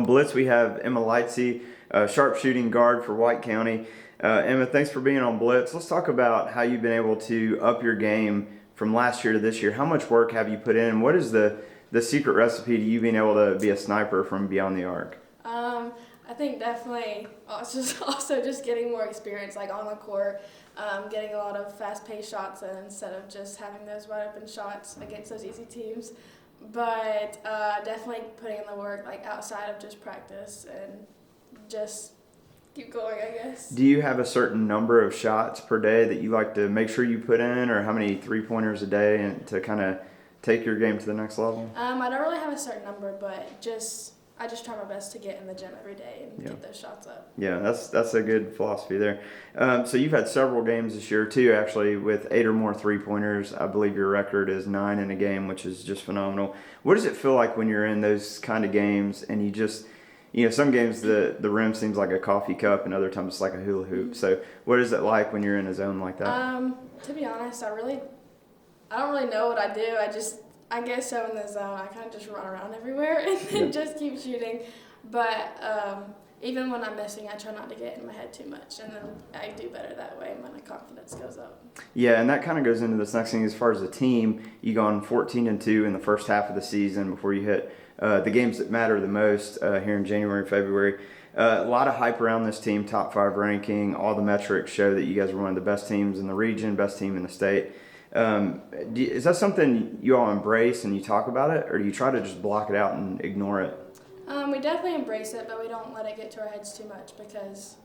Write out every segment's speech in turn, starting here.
On BLITZ, we have Emma Lightsey, sharpshooting guard for White County. Emma, thanks for being on BLITZ. Let's talk about how you've been able to up your game from last year to this year. How much work have you put in? What is the secret recipe to you being able to be a sniper from beyond the arc? I think definitely also just getting more experience like on the court, getting a lot of fast-paced shots instead of just having those wide-open shots against those easy teams. But definitely putting in the work like outside of just practice and just keep going, I guess. Do you have a certain number of shots per day that you like to make sure you put in, or how many three-pointers a day and to kind of take your game to the next level? I don't really have a certain number, but I just try my best to get in the gym every day and get those shots up. Yeah, that's a good philosophy there. So you've had several games this year too, actually, with 8 or more three-pointers. I believe your record is 9 in a game, which is just phenomenal. What does it feel like when you're in those kind of games and you just, some games the rim seems like a coffee cup and other times it's like a hula hoop. Mm-hmm. So what is it like when you're in a zone like that? To be honest, I don't really know what I do. I guess so in the zone, I kind of just run around everywhere and then just keep shooting. But even when I'm missing, I try not to get in my head too much, and then I do better that way. My confidence goes up. Yeah, and that kind of goes into this next thing. As far as the team, you go on 14-2 in the first half of the season before you hit the games that matter the most here in January and February. A lot of hype around this team, top 5 ranking. All the metrics show that you guys are one of the best teams in the region, best team in the state. Is that something you all embrace and you talk about it, or do you try to just block it out and ignore it? We definitely embrace it, but we don't let it get to our heads too much because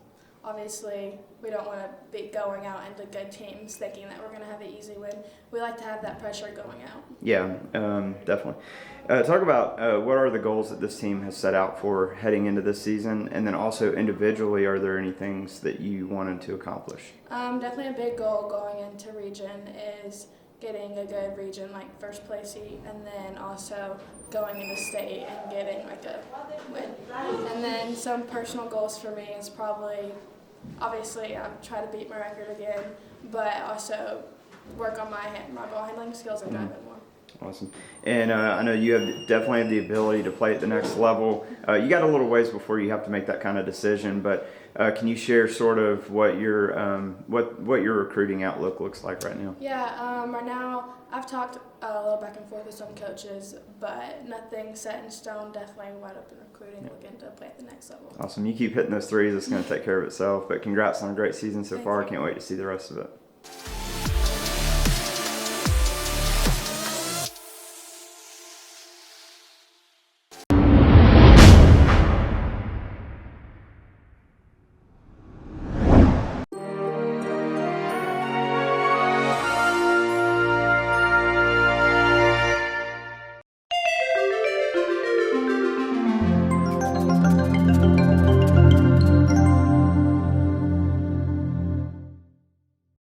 obviously we don't want to be going out into good teams thinking that we're going to have an easy win. We like to have that pressure going out. Yeah, definitely. Talk about what are the goals that this team has set out for heading into this season, and then also individually, are there any things that you wanted to accomplish? Definitely a big goal going into region is getting a good region like first place seat, and then also going into state and getting like a win. And then some personal goals for me is probably, obviously, try to beat my record again, but also work on my ball handling skills and driving more. Awesome. And I know you definitely have the ability to play at the next level. You got a little ways before you have to make that kind of decision, but can you share sort of what your recruiting outlook looks like right now? Yeah, right now I've talked a little back and forth with some coaches, but nothing set in stone. Definitely wide open recruiting, looking to play at the next level. Awesome. You keep hitting those threes. It's going to take care of itself. But congrats on a great season so far. I can't wait to see the rest of it.